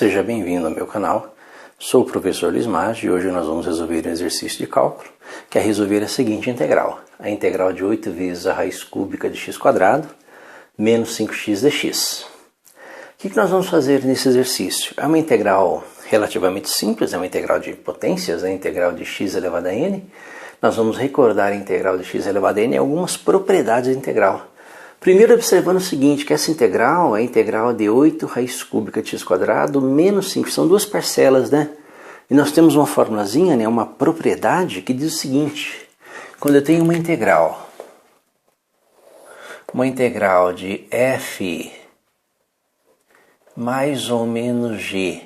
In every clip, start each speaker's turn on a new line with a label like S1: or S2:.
S1: Seja bem-vindo ao meu canal. Sou o professor Luiz Maggi e hoje nós vamos resolver um exercício de cálculo, que é resolver a seguinte integral. A integral de 8 vezes a raiz cúbica de x² menos 5x dx. O que nós vamos fazer nesse exercício? É uma integral relativamente simples, é uma integral de potências, é a integral de x elevado a n. Nós vamos recordar a integral de x elevado a n e algumas propriedades da integral. Primeiro observando o seguinte, que essa integral é a integral de 8 raiz cúbica de x² menos 5, são duas parcelas, né? E nós temos uma formulazinha, né, uma propriedade que diz o seguinte, quando eu tenho uma integral de f mais ou menos g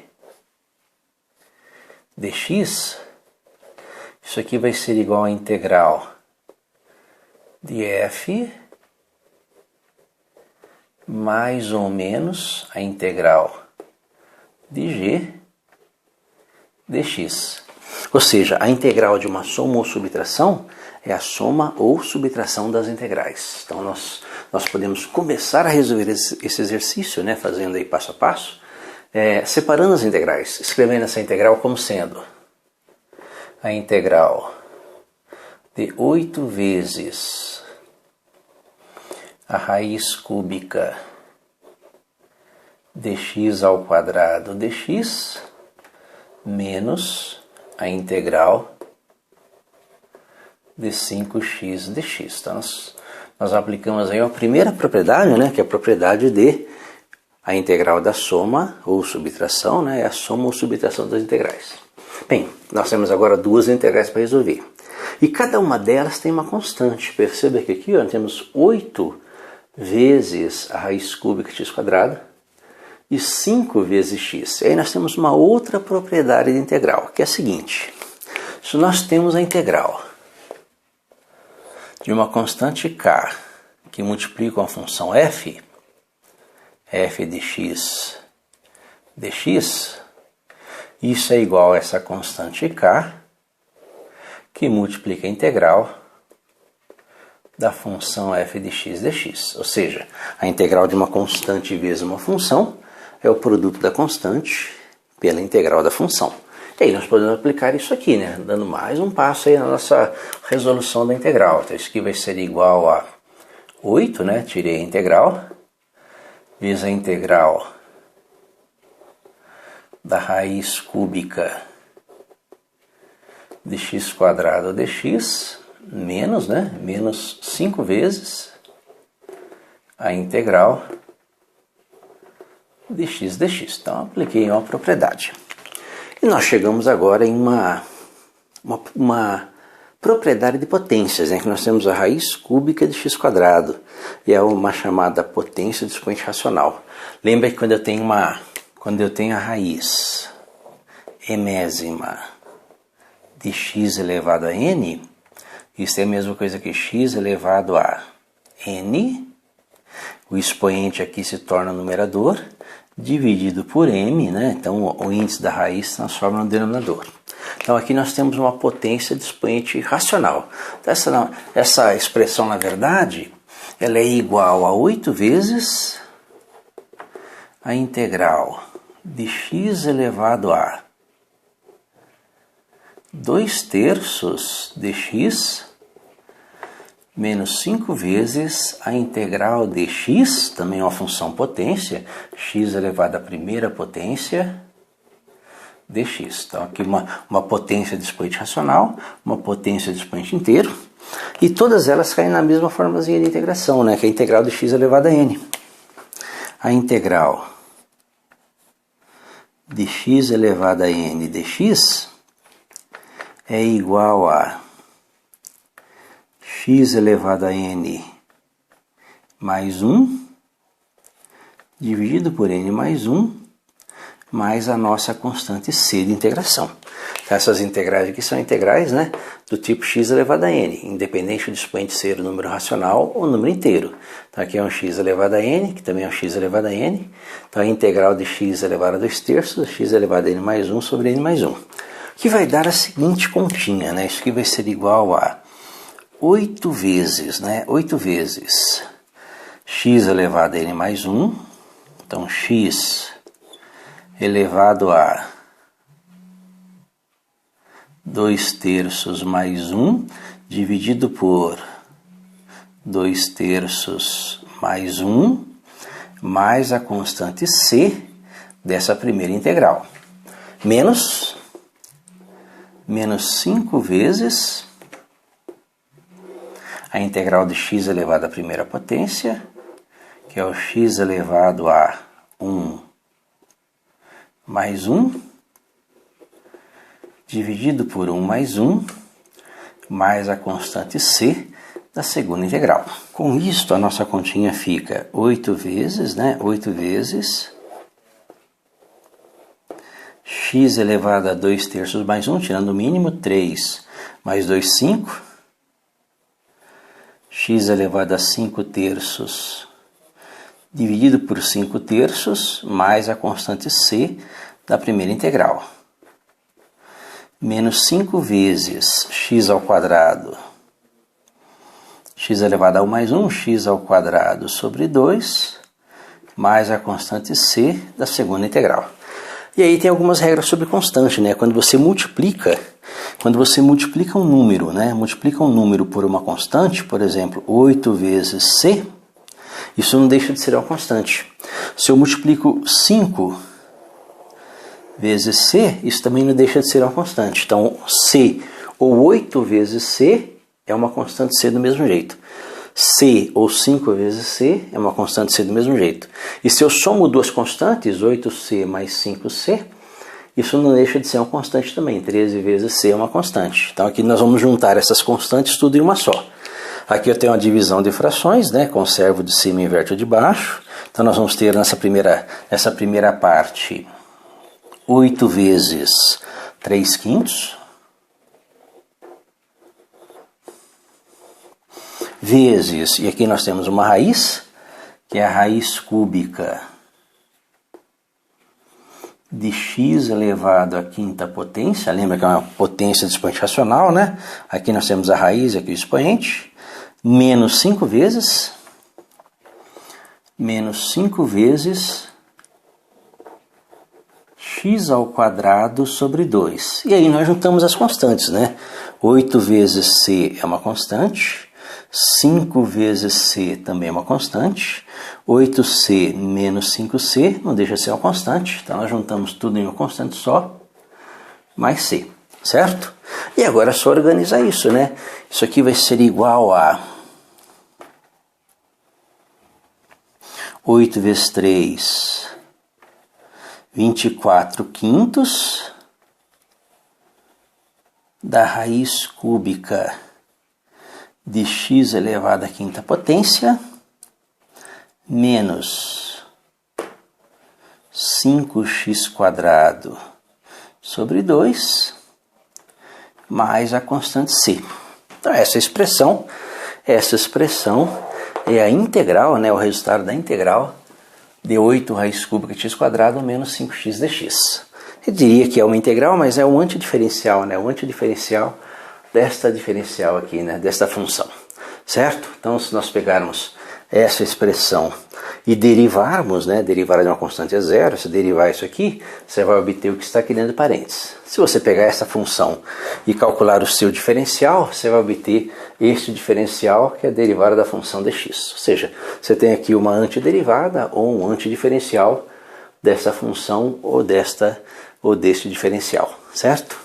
S1: dx, isso aqui vai ser igual a integral de f mais ou menos a integral de g dx. Ou seja, a integral de uma soma ou subtração é a soma ou subtração das integrais. Então nós podemos começar a resolver esse exercício, né, fazendo aí passo a passo, separando as integrais, escrevendo essa integral como sendo a integral de 8 vezes a raiz cúbica de x ao quadrado dx menos a integral de 5x dx. Então nós aplicamos aí a primeira propriedade, né, que é a propriedade de a integral da soma ou subtração, né, é a soma ou subtração das integrais. Bem, nós temos agora duas integrais para resolver. E cada uma delas tem uma constante. Perceba que aqui nós temos 8 vezes a raiz cúbica de x² e 5 vezes x. E aí nós temos uma outra propriedade de integral, que é a seguinte. Se nós temos a integral de uma constante k que multiplica uma função f de x dx, isso é igual a essa constante k que multiplica a integral da função f de x dx. Ou seja, a integral de uma constante vezes uma função é o produto da constante pela integral da função. E aí nós podemos aplicar isso aqui, né, dando mais um passo aí na nossa resolução da integral. Então isso aqui vai ser igual a 8, né, tirei a integral, vezes a integral da raiz cúbica de x² dx, menos, né, menos 5 vezes a integral de x dx. Então apliquei uma propriedade. E nós chegamos agora em uma propriedade de potências, né, que nós temos a raiz cúbica de x², e é uma chamada potência de expoente racional. Lembra que quando eu tenho a raiz enésima de x elevado a n, isso é a mesma coisa que x elevado a n, o expoente aqui se torna numerador, dividido por m, né? Então o índice da raiz se transforma no denominador. Então aqui nós temos uma potência de expoente racional. Então, essa expressão, na verdade, ela é igual a 8 vezes a integral de x elevado a 2/3 de x menos 5 vezes a integral de x, também é uma função potência, x elevado à primeira potência dx. Então aqui uma potência de expoente racional, uma potência de expoente inteiro, e todas elas caem na mesma formazinha de integração, né, que é a integral de x elevado a n. A integral de x elevado a n dx é igual a x elevado a n mais 1 dividido por n mais 1 mais a nossa constante c de integração. Então, essas integrais aqui são integrais, né, do tipo x elevado a n, independente do expoente ser o número racional ou o número inteiro. Então aqui é um x elevado a n, que também é um x elevado a n. Então a integral de x elevado a 2/3, x elevado a n mais 1 sobre n mais 1. Que vai dar a seguinte continha, né? Isso aqui vai ser igual a 8 vezes, né? 8 vezes x elevado a n mais 1. Então x elevado a 2/3 mais 1 dividido por 2/3 mais 1 mais a constante c dessa primeira integral, menos 5 vezes a integral de x elevado à primeira potência, que é o x elevado a 1 mais 1, dividido por 1 mais 1, mais a constante c da segunda integral. Com isto, a nossa continha fica 8 vezes, 8 vezes x elevado a 2/3 mais 1, tirando o mínimo, 3 mais 2, 5. X elevado a 5/3 dividido por 5/3 mais a constante c da primeira integral. Menos 5 vezes x ao quadrado, x elevado a 1 mais 1, x ao quadrado sobre 2, mais a constante c da segunda integral. E aí tem algumas regras sobre constante, Quando você multiplica um número, multiplica um número por uma constante, por exemplo, 8 vezes c, isso não deixa de ser uma constante. Se eu multiplico 5 vezes c, isso também não deixa de ser uma constante. Então, c ou 8 vezes c é uma constante c do mesmo jeito. C ou 5 vezes c é uma constante c do mesmo jeito. E se eu somo duas constantes, 8c mais 5c, isso não deixa de ser uma constante também. 13 vezes c é uma constante. Então aqui nós vamos juntar essas constantes tudo em uma só. Aqui eu tenho uma divisão de frações, conservo de cima e inverto de baixo. Então nós vamos ter nessa primeira parte 8 vezes 3/5 vezes, e aqui nós temos uma raiz, que é a raiz cúbica de x elevado à quinta potência. Lembra que é uma potência de expoente racional, Aqui nós temos a raiz, aqui o expoente, menos 5 vezes x ao quadrado sobre 2. E aí nós juntamos as constantes, 8 vezes c é uma constante, 5 vezes c também é uma constante, 8c menos 5c não deixa de ser uma constante, então nós juntamos tudo em uma constante só, mais c, certo? E agora é só organizar isso, Isso aqui vai ser igual a 8 vezes 3, 24/5 da raiz cúbica de x elevado à quinta potência menos 5x² sobre 2 mais a constante c. Então essa expressão é a integral, o resultado da integral de 8 raiz cúbica de x² menos 5x dx. Eu diria que é uma integral, mas é um antidifferencial, o antidifferencial desta diferencial aqui, desta função, certo? Então, se nós pegarmos essa expressão e derivarmos, derivar de uma constante a zero, se derivar isso aqui, você vai obter o que está aqui dentro de parênteses. Se você pegar essa função e calcular o seu diferencial, você vai obter este diferencial, que é a derivada da função dx. Ou seja, você tem aqui uma antiderivada ou um antidiferencial dessa função ou deste diferencial, certo?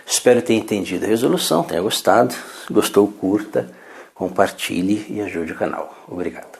S1: Espero ter entendido a resolução, tenha gostado. Se gostou, curta, compartilhe e ajude o canal. Obrigado.